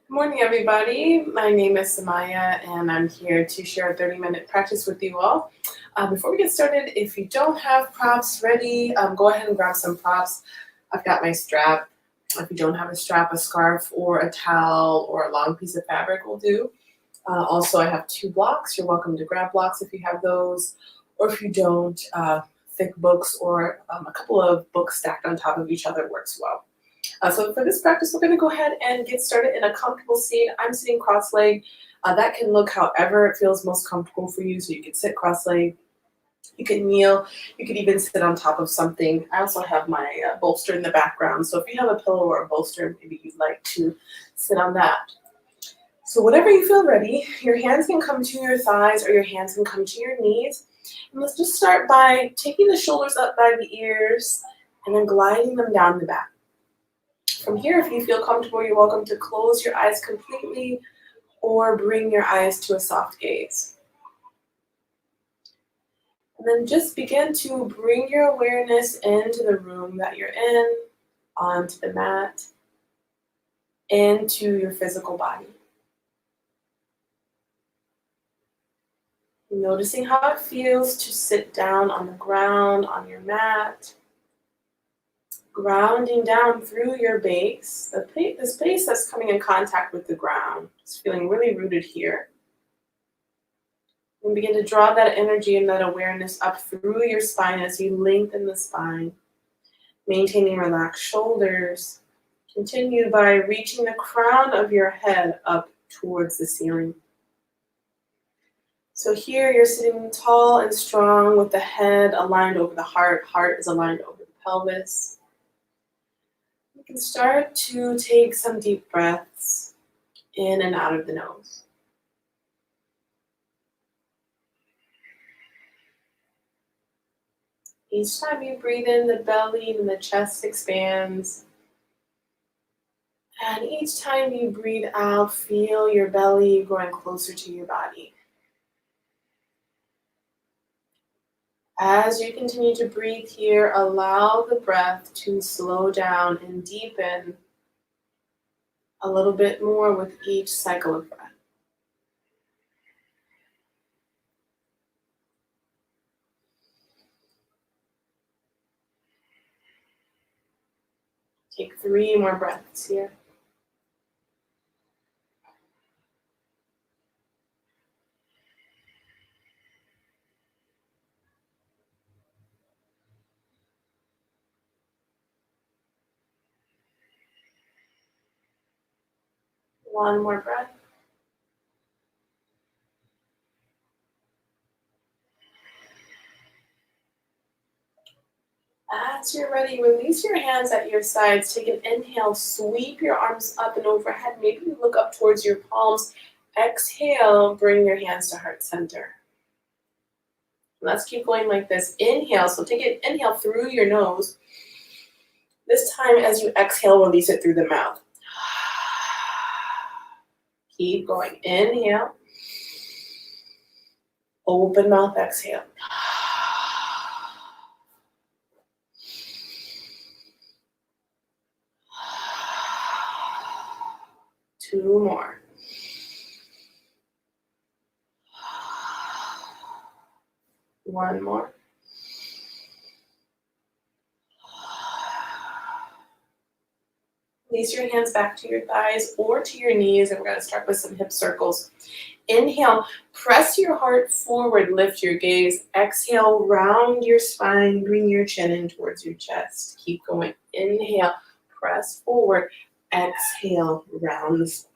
Good morning, everybody. My name is Simiya, and I'm here to share a 30-minute practice with you all. Before we get started, if you don't have props ready, go ahead and grab some props. I've got my strap. If you don't have a strap, a scarf, or a towel, or a long piece of fabric will do. Also, I have 2 blocks. You're welcome to grab blocks if you have those, or if you don't, thick books or a couple of books stacked on top of each other works well. So for this practice, we're going to go ahead and get started in a comfortable seat. I'm sitting cross-legged. That can look however it feels most comfortable for you. So you can sit cross-legged, you can kneel, you could even sit on top of something. I also have my bolster in the background. So if you have a pillow or a bolster, maybe you'd like to sit on that. So whatever you feel ready, your hands can come to your thighs or your hands can come to your knees. And let's just start by taking the shoulders up by the ears and then gliding them down the back. From here, if you feel comfortable, you're welcome to close your eyes completely or bring your eyes to a soft gaze. And then just begin to bring your awareness into the room that you're in, onto the mat, into your physical body. Noticing how it feels to sit down on the ground, on your mat, grounding down through your base, the space that's coming in contact with the ground. Just feeling really rooted here. And begin to draw that energy and that awareness up through your spine as you lengthen the spine, maintaining relaxed shoulders. Continue by reaching the crown of your head up towards the ceiling. So here you're sitting tall and strong with the head aligned over the heart. Heart is aligned over the pelvis. You can start to take some deep breaths in and out of the nose. Each time you breathe in, the belly and the chest expands. And each time you breathe out, feel your belly growing closer to your body. As you continue to breathe here, allow the breath to slow down and deepen a little bit more with each cycle of breath. Take 3 more breaths here. One more breath. As you're ready, release your hands at your sides. Take an inhale, sweep your arms up and overhead. Maybe look up towards your palms. Exhale, bring your hands to heart center. Let's keep going like this. Inhale, so take an inhale through your nose. This time as you exhale, release it through the mouth. Keep going. Inhale. Open mouth, exhale. 2 more. One more. Release your hands back to your thighs or to your knees, and we're going to start with some hip circles. Inhale, press your heart forward, lift your gaze. Exhale, round your spine, bring your chin in towards your chest. Keep going. Inhale, press forward. Exhale, round the spine.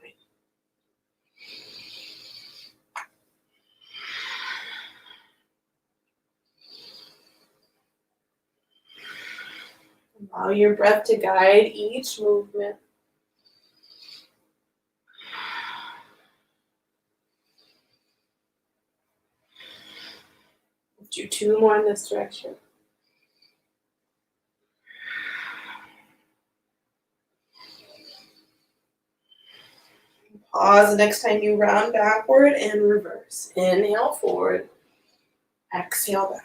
Allow your breath to guide each movement. Do 2 more in this direction. Pause the next time you round backward and reverse. Inhale forward. Exhale back.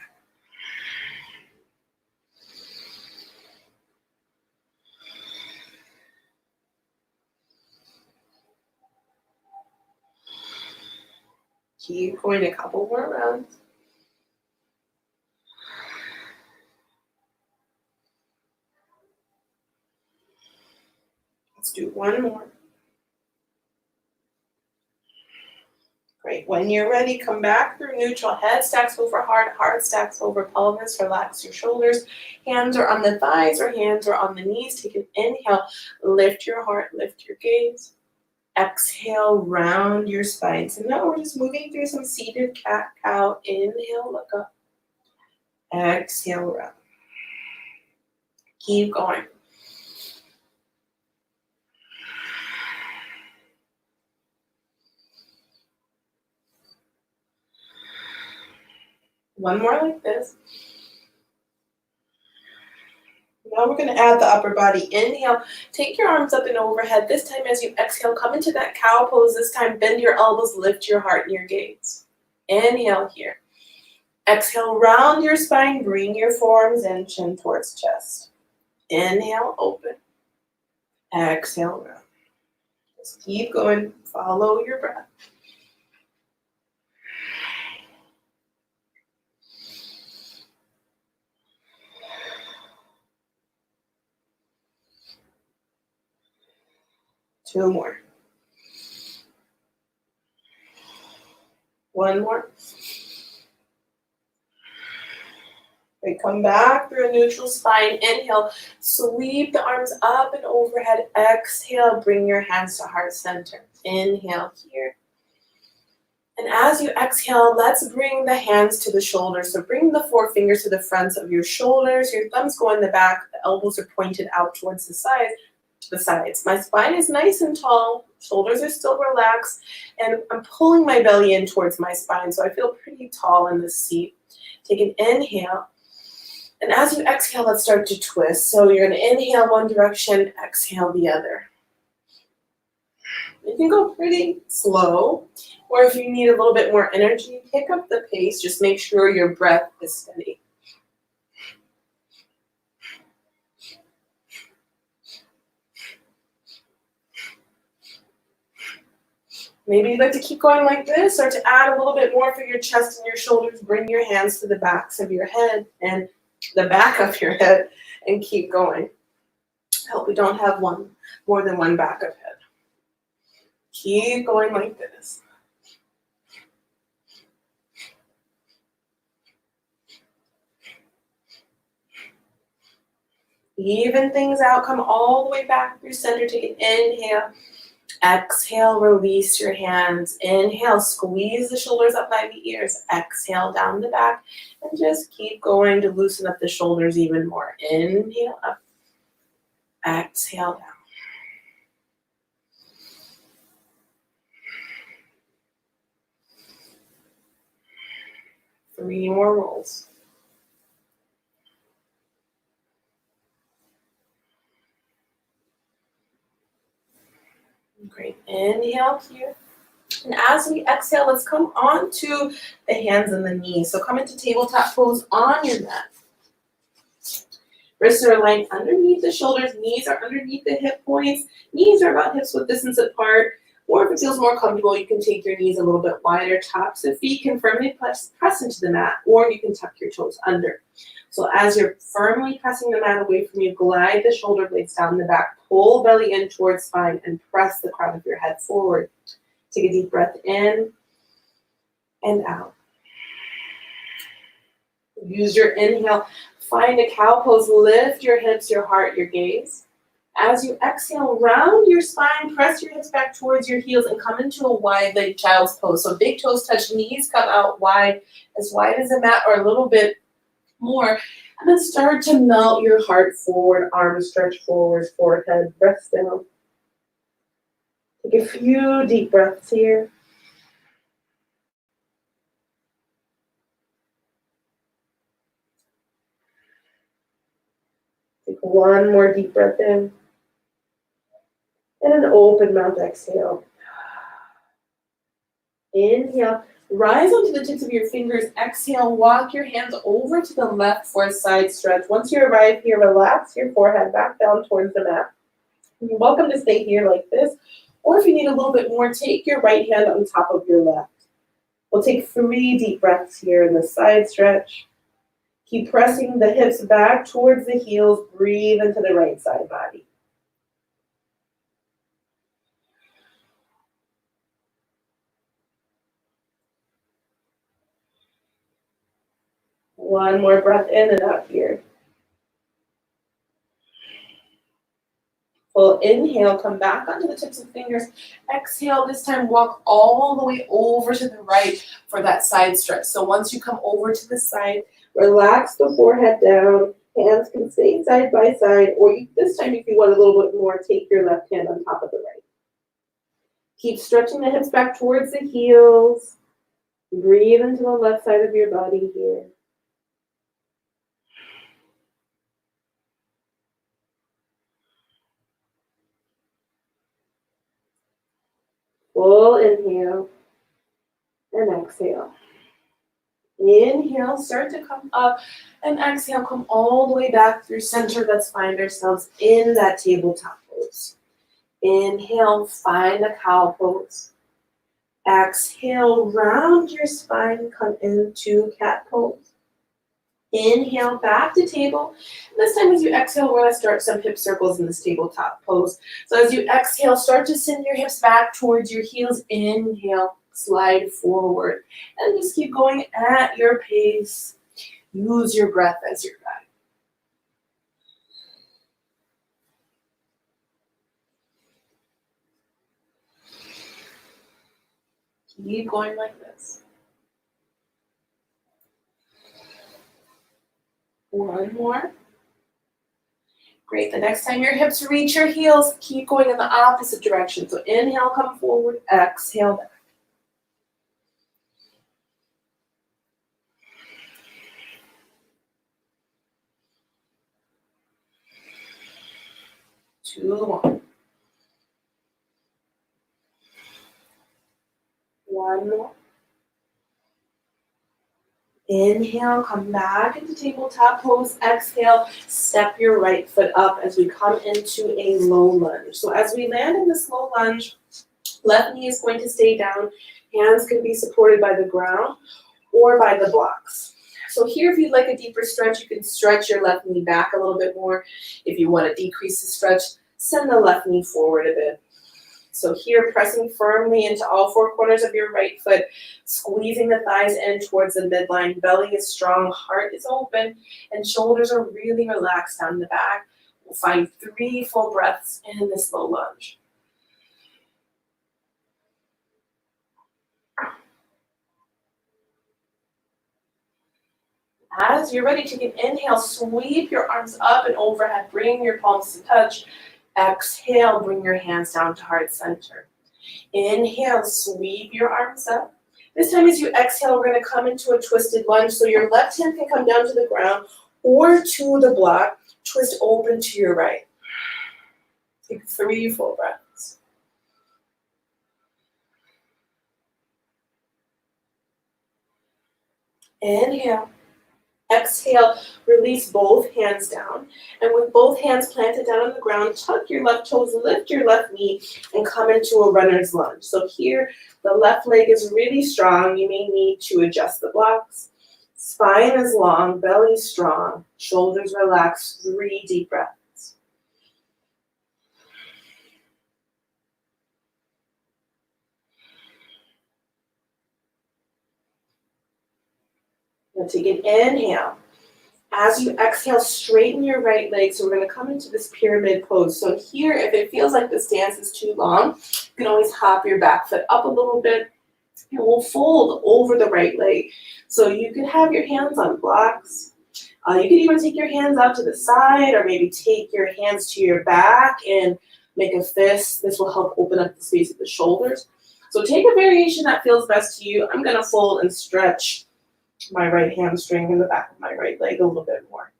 Keep going a couple more rounds. Let's do one more. Great. When you're ready, come back through neutral. Head stacks over heart, heart stacks over pelvis. Relax your shoulders. Hands are on the thighs or hands are on the knees. Take an inhale. Lift your heart, lift your gaze. Exhale, round your spine. So now we're just moving through some seated cat-cow. Inhale, look up. Exhale, round. Keep going. One more like this. Now we're going to add the upper body. Inhale, take your arms up and overhead. This time as you exhale, come into that cow pose. This time bend your elbows, lift your heart and your gaze. Inhale here. Exhale, round your spine, bring your forearms in, chin towards chest. Inhale, open. Exhale, round. Just keep going, follow your breath. Two more. One more. Great, come back through a neutral spine. Inhale, sweep the arms up and overhead. Exhale, bring your hands to heart center. Inhale here. And as you exhale, let's bring the hands to the shoulders. So bring the forefingers to the fronts of your shoulders. Your thumbs go in the back. The elbows are pointed out towards the sides. My spine is nice and tall. Shoulders are still relaxed. And I'm pulling my belly in towards my spine. So I feel pretty tall in this seat. Take an inhale. And as you exhale, let's start to twist. So you're going to inhale one direction, exhale the other. You can go pretty slow, or if you need a little bit more energy, pick up the pace. Just make sure your breath is steady. Maybe you'd like to keep going like this, or to add a little bit more for your chest and your shoulders, bring your hands to the backs of your head and the back of your head and keep going. I hope we don't have more than one back of head. Keep going like this. Even things out, come all the way back through center. Take an inhale. Exhale, release your hands. Inhale, squeeze the shoulders up by the ears. Exhale, down the back. And just keep going to loosen up the shoulders even more. Inhale, up. Exhale, down. Three more rolls. Great. Inhale here. And as we exhale, let's come on to the hands and the knees. So come into tabletop pose on your mat. Wrists are aligned underneath the shoulders. Knees are underneath the hip points. Knees are about hips width distance apart. Or if it feels more comfortable, you can take your knees a little bit wider. Tops of feet can firmly press into the mat, or you can tuck your toes under. So as you're firmly pressing the mat away from you, glide the shoulder blades down the back, pull belly in towards spine, and press the crown of your head forward. Take a deep breath in and out. Use your inhale. Find a cow pose. Lift your hips, your heart, your gaze. As you exhale, round your spine, press your hips back towards your heels, and come into a wide-legged child's pose. So big toes touch, knees come out wide as the mat or a little bit more. And then start to melt your heart forward, arms stretch forward, forehead, rest down. Take a few deep breaths here. Take one more deep breath in. And an open mouth exhale. Inhale. Rise onto the tips of your fingers. Exhale. Walk your hands over to the left for a side stretch. Once you arrive here, relax your forehead back down towards the mat. You're welcome to stay here like this. Or if you need a little bit more, take your right hand on top of your left. We'll take 3 deep breaths here in the side stretch. Keep pressing the hips back towards the heels. Breathe into the right side body. One more breath in and out here. Full inhale, come back onto the tips of fingers. Exhale, this time walk all the way over to the right for that side stretch. So once you come over to the side, relax the forehead down. Hands can stay side by side, or this time if you want a little bit more, take your left hand on top of the right. Keep stretching the hips back towards the heels. Breathe into the left side of your body here. Full inhale and exhale. Inhale, start to come up, and exhale, come all the way back through center. Let's find ourselves in that tabletop pose. Inhale, find the cow pose. Exhale, round your spine, come into cat pose. Inhale, back to table. And this time as you exhale, we're going to start some hip circles in this tabletop pose. So as you exhale, start to send your hips back towards your heels. Inhale, slide forward. And just keep going at your pace. Use your breath as your guide. Keep going like this. One more. Great. The next time your hips reach your heels, keep going in the opposite direction. So inhale, come forward. Exhale back. Two more. One more. Inhale, come back into tabletop pose. Exhale, step your right foot up as we come into a low lunge. So as we land in this low lunge, left knee is going to stay down. Hands can be supported by the ground or by the blocks. So here, if you'd like a deeper stretch, you can stretch your left knee back a little bit more. If you want to decrease the stretch, send the left knee forward a bit. So here, pressing firmly into all 4 corners of your right foot, squeezing the thighs in towards the midline. Belly is strong, heart is open, and shoulders are really relaxed down the back. We'll find 3 full breaths in this low lunge. As you're ready, take an inhale, sweep your arms up and overhead, bring your palms to touch. Exhale, bring your hands down to heart center. Inhale, sweep your arms up. This time as you exhale, we're going to come into a twisted lunge. So your left hand can come down to the ground or to the block. Twist open to your right. Take 3 full breaths. Inhale. Exhale, release both hands down. And with both hands planted down on the ground, tuck your left toes, lift your left knee, and come into a runner's lunge. So here, the left leg is really strong. You may need to adjust the blocks. Spine is long, belly strong, shoulders relaxed. 3 deep breaths. Now take an inhale. As you exhale, straighten your right leg. So we're going to come into this pyramid pose. So here, if it feels like the stance is too long, you can always hop your back foot up a little bit. And we'll fold over the right leg. So you can have your hands on blocks. You can even take your hands out to the side, or maybe take your hands to your back and make a fist. This will help open up the space of the shoulders. So take a variation that feels best to you. I'm going to fold and stretch my right hamstring in the back of my right leg a little bit more.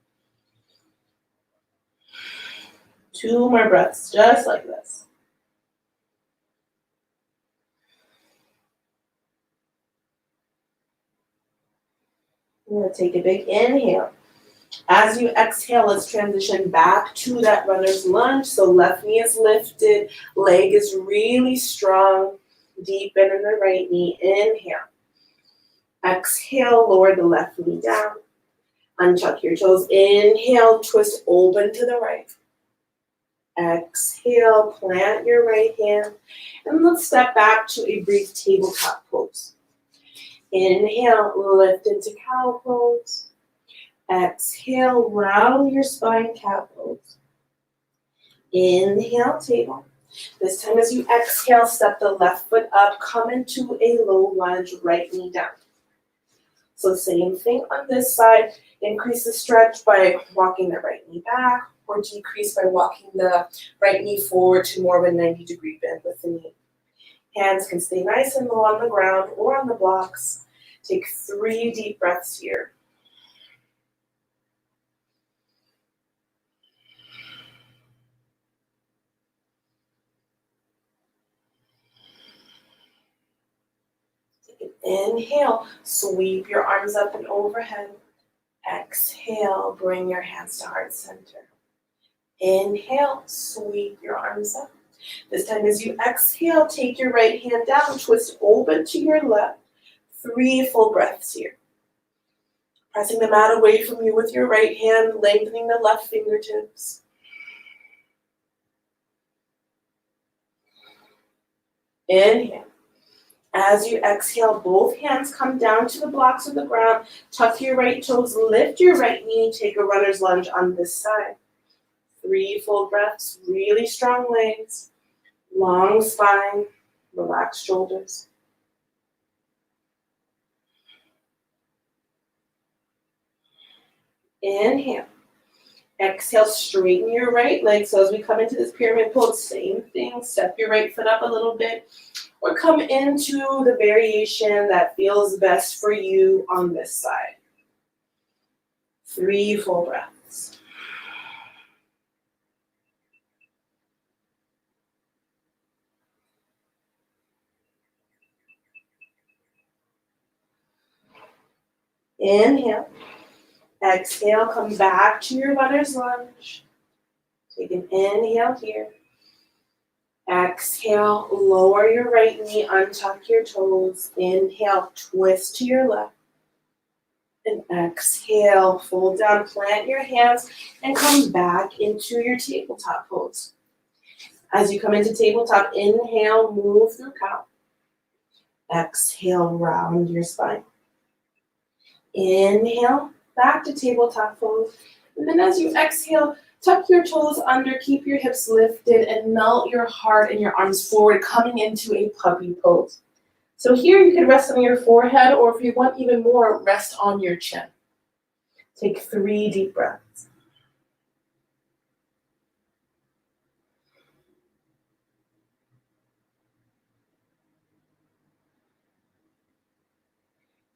2 more breaths, just like this. I'm going to take a big inhale. As you exhale, let's transition back to that runner's lunge. So left knee is lifted, leg is really strong. Deepen in the right knee. Inhale. Exhale, lower the left knee down. Untuck your toes. Inhale, twist open to the right. Exhale, plant your right hand. And let's step back to a brief tabletop pose. Inhale, lift into cow pose. Exhale, round your spine, cat pose. Inhale, table. This time as you exhale, step the left foot up, come into a low lunge, right knee down. So same thing on this side, increase the stretch by walking the right knee back, or decrease by walking the right knee forward to more of a 90-degree bend with the knee. Hands can stay nice and low on the ground or on the blocks. Take 3 deep breaths here. Inhale, sweep your arms up and overhead. Exhale, bring your hands to heart center. Inhale, sweep your arms up. This time as you exhale, take your right hand down, twist open to your left. 3 full breaths here. Pressing the mat away from you with your right hand, lengthening the left fingertips. Inhale. As you exhale, both hands come down to the blocks of the ground. Tuck your right toes, lift your right knee, take a runner's lunge on this side. 3 full breaths, really strong legs, long spine, relaxed shoulders. Inhale. Exhale, straighten your right leg. So as we come into this pyramid pose, same thing. Step your right foot up a little bit. Or come into the variation that feels best for you on this side. 3 full breaths. Inhale. Exhale, come back to your runner's lunge. Take an inhale here. Exhale, lower your right knee, untuck your toes. Inhale, twist to your left. And exhale, fold down, plant your hands, and come back into your tabletop pose. As you come into tabletop, inhale, move through cow. Exhale, round your spine. Inhale, back to tabletop pose. And then as you exhale, tuck your toes under, keep your hips lifted, and melt your heart and your arms forward, coming into a puppy pose. So here you can rest on your forehead, or if you want even more, rest on your chin. Take 3 deep breaths.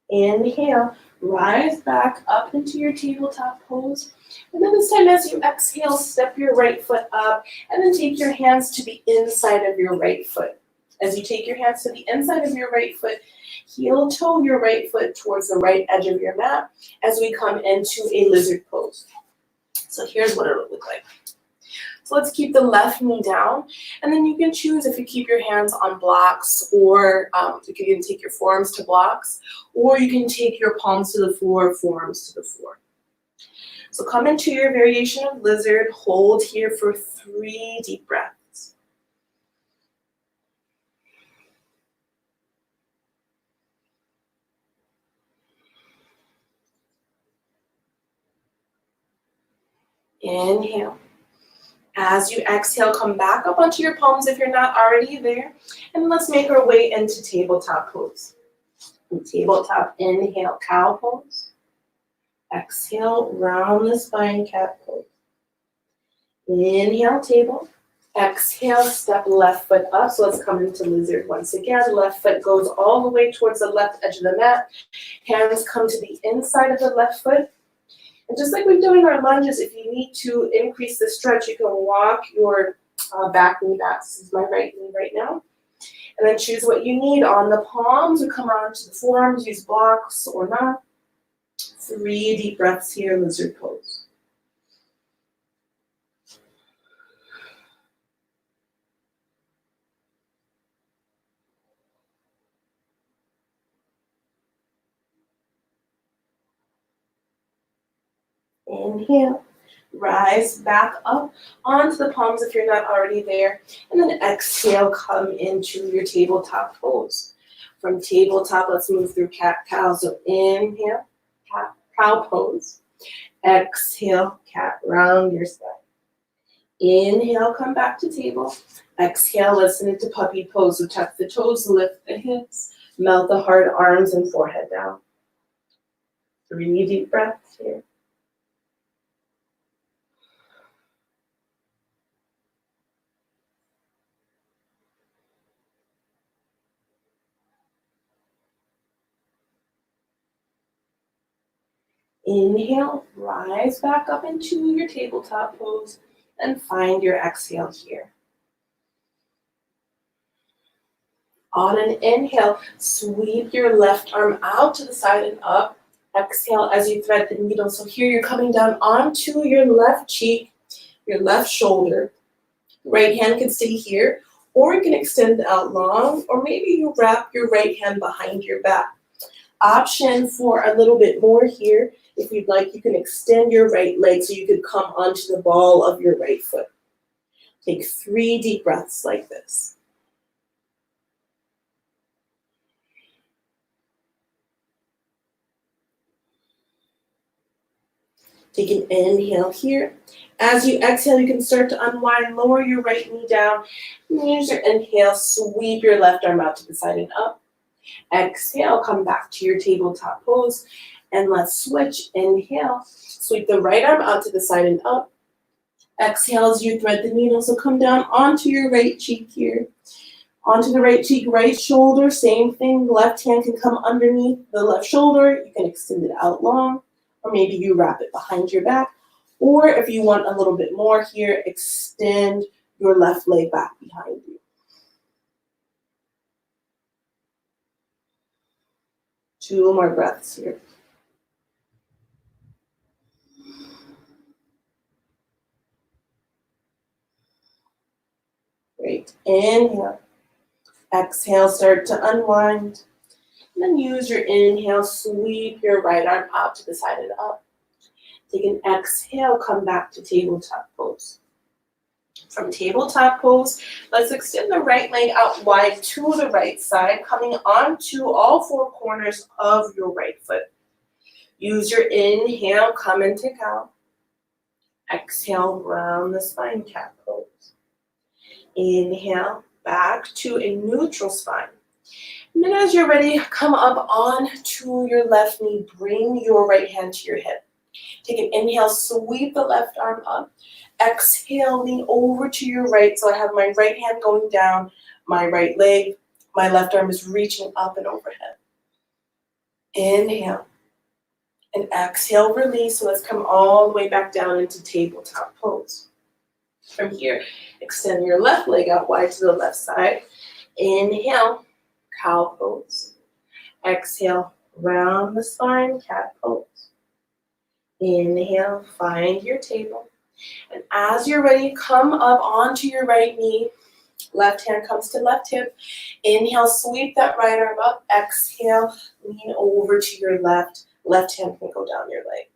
Inhale, rise back up into your tabletop pose. And then this time as you exhale, step your right foot up, and then take your hands to the inside of your right foot. As you take your hands to the inside of your right foot, heel toe your right foot towards the right edge of your mat as we come into a lizard pose. So here's what it'll look like. So let's keep the left knee down, and then you can choose if you keep your hands on blocks, or you can even take your forearms to blocks, or you can take your palms to the floor, forearms to the floor. So come into your variation of lizard, hold here for 3 deep breaths. Inhale. As you exhale, come back up onto your palms if you're not already there. And let's make our way into tabletop pose. In tabletop, inhale, cow pose. Exhale, round the spine, cat pose. Inhale, table. Exhale, step left foot up. So let's come into lizard once again. Left foot goes all the way towards the left edge of the mat. Hands come to the inside of the left foot. And just like we're doing our lunges, if you need to increase the stretch, you can walk your back knee back. This is my right knee right now. And then choose what you need on the palms, or come on to the forearms, use blocks or not. 3 deep breaths here, lizard pose. Inhale, rise back up onto the palms if you're not already there. And then exhale, come into your tabletop pose. From tabletop, let's move through cat-cow. So inhale, cat-cow pose. Exhale, cat, round your spine. Inhale, come back to table. Exhale, listen into puppy pose. So tuck the toes, lift the hips, melt the hard arms and forehead down. 3 deep breaths here. Inhale, rise back up into your tabletop pose and find your exhale here. On an inhale, sweep your left arm out to the side and up. Exhale as you thread the needle. So here you're coming down onto your left cheek, your left shoulder. Right hand can stay here, or you can extend out long, or maybe you wrap your right hand behind your back. Option for a little bit more here. If you'd like, you can extend your right leg so you could come onto the ball of your right foot. Take 3 deep breaths like this. Take an inhale here. As you exhale, you can start to unwind, lower your right knee down. Use your inhale, sweep your left arm out to the side and up. Exhale, come back to your tabletop pose. And let's switch. Inhale, sweep the right arm out to the side and up. Exhale as you thread the needle, so come down onto your right cheek here. Onto the right cheek, right shoulder, same thing. Left hand can come underneath the left shoulder. You can extend it out long, or maybe you wrap it behind your back. Or if you want a little bit more here, extend your left leg back behind you. 2 more breaths here. Great. Inhale. Exhale, start to unwind. And then use your inhale, sweep your right arm out to the side and up. Take an exhale, come back to tabletop pose. From tabletop pose, let's extend the right leg out wide to the right side, coming onto all 4 corners of your right foot. Use your inhale, come into cow. Exhale, round the spine, cat pose. Inhale, back to a neutral spine. And then as you're ready, come up on to your left knee. Bring your right hand to your hip. Take an inhale, sweep the left arm up. Exhale, lean over to your right. So I have my right hand going down, my right leg. My left arm is reaching up and overhead. Inhale. And exhale, release. So let's come all the way back down into tabletop pose. From here, extend your left leg out wide to the left side. Inhale, cow pose. Exhale, round the spine, cat pose. Inhale, find your table. And as you're ready, come up onto your right knee. Left hand comes to left hip. Inhale, sweep that right arm up. Exhale, lean over to your left. Left hand can go down your leg.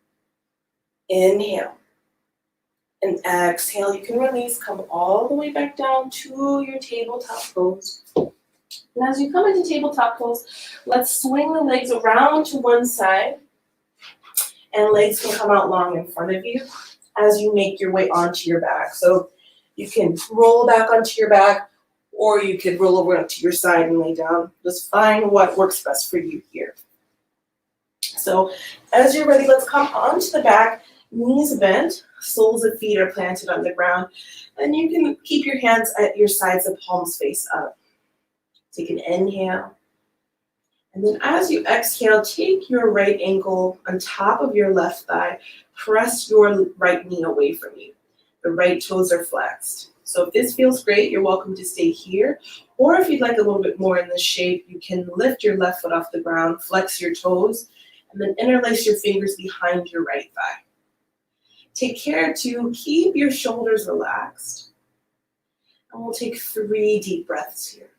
Inhale. And exhale, you can release. Come all the way back down to your tabletop pose. And as you come into tabletop pose, let's swing the legs around to one side. And legs can come out long in front of you as you make your way onto your back. So you can roll back onto your back, or you can roll over onto your side and lay down. Just find what works best for you here. So as you're ready, let's come onto the back, knees bent, soles of feet are planted on the ground, and you can keep your hands at your sides, the palms face up. Take an inhale. And then as you exhale, take your right ankle on top of your left thigh, press your right knee away from you. The right toes are flexed. So if this feels great, you're welcome to stay here. Or if you'd like a little bit more in this shape, you can lift your left foot off the ground, flex your toes, and then interlace your fingers behind your right thigh. Take care to keep your shoulders relaxed. And we'll take 3 deep breaths here.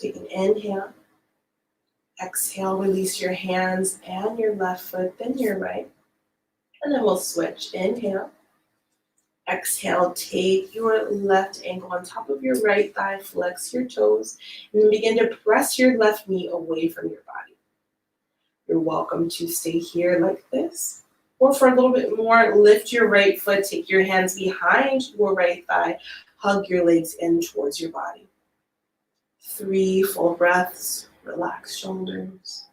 Take an inhale. Exhale, release your hands and your left foot, then your right. And then we'll switch. Inhale. Exhale, take your left ankle on top of your right thigh, flex your toes, and then begin to press your left knee away from your body. You're welcome to stay here like this. Or for a little bit more, lift your right foot, take your hands behind your right thigh, hug your legs in towards your body. 3 full breaths, relax shoulders.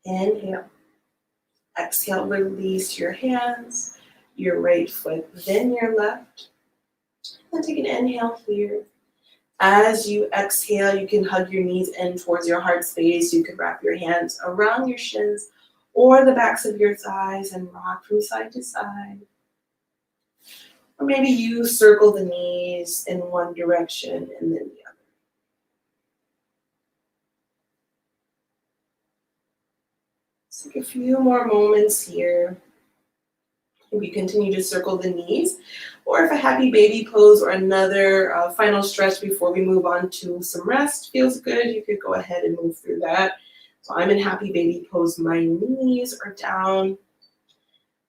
Inhale. Exhale, release your hands, your right foot, then your left. And take an inhale here. As you exhale, you can hug your knees in towards your heart space. You can wrap your hands around your shins or the backs of your thighs and rock from side to side. Or maybe you circle the knees in one direction and then the other. Let's take a few more moments here. Maybe continue to circle the knees, or if a happy baby pose or another final stretch before we move on to some rest feels good, you could go ahead and move through that. So I'm in happy baby pose. My knees are down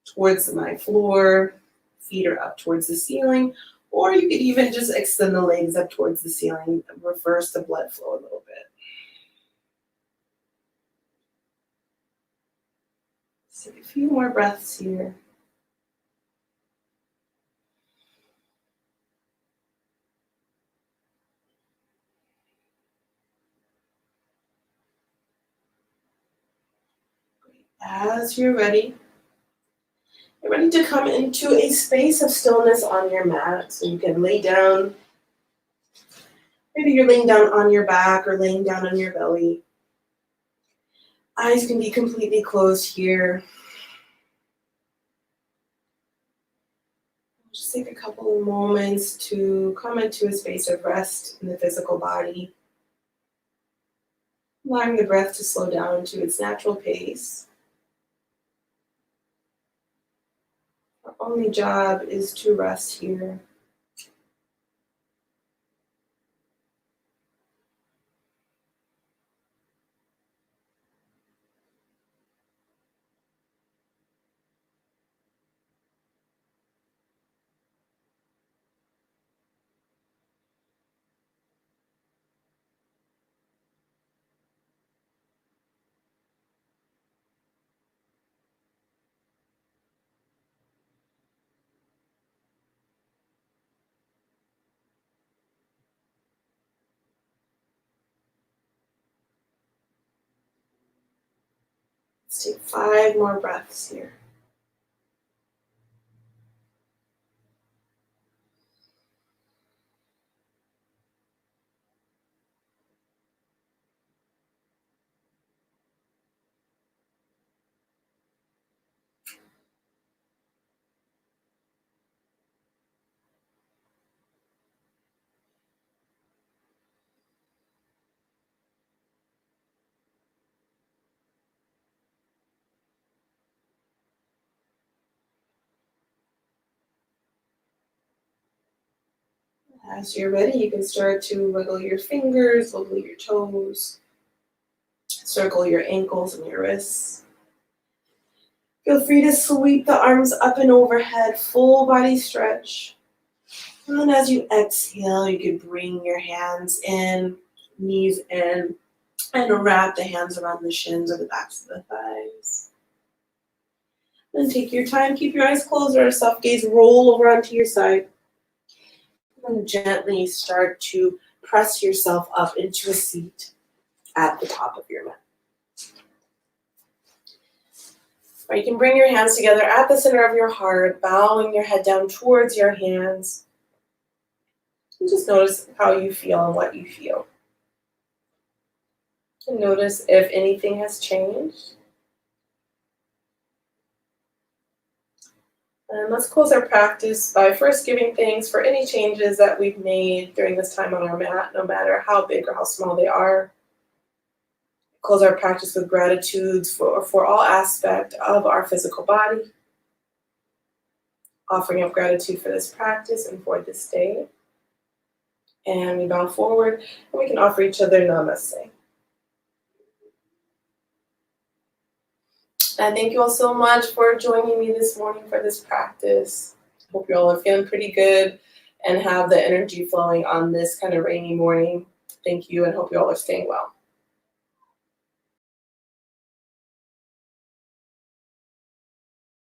towards my floor, feet are up towards the ceiling, or you could even just extend the legs up towards the ceiling and reverse the blood flow a little bit. Let's take a few more breaths here. As you're ready to come into a space of stillness on your mat. So you can lay down. Maybe you're laying down on your back or laying down on your belly. Eyes can be completely closed here. Just take a couple of moments to come into a space of rest in the physical body. Allowing the breath to slow down to its natural pace. Our only job is to rest here. Let's take 5 more breaths here. As you're ready, you can start to wiggle your fingers, wiggle your toes, circle your ankles and your wrists. Feel free to sweep the arms up and overhead, full body stretch. And then as you exhale, you can bring your hands in, knees in, and wrap the hands around the shins or the backs of the thighs. Then take your time, keep your eyes closed or soft gaze, roll over onto your side. And gently start to press yourself up into a seat at the top of your mat. Or you can bring your hands together at the center of your heart, bowing your head down towards your hands. And just notice how you feel and what you feel. And notice if anything has changed. And let's close our practice by first giving thanks for any changes that we've made during this time on our mat, no matter how big or how small they are. Close our practice with gratitudes for all aspect of our physical body, offering up gratitude for this practice and for this day. And we bow forward, and we can offer each other namaste. And thank you all so much for joining me this morning for this practice. Hope you all are feeling pretty good and have the energy flowing on this kind of rainy morning. Thank you, and hope you all are staying well.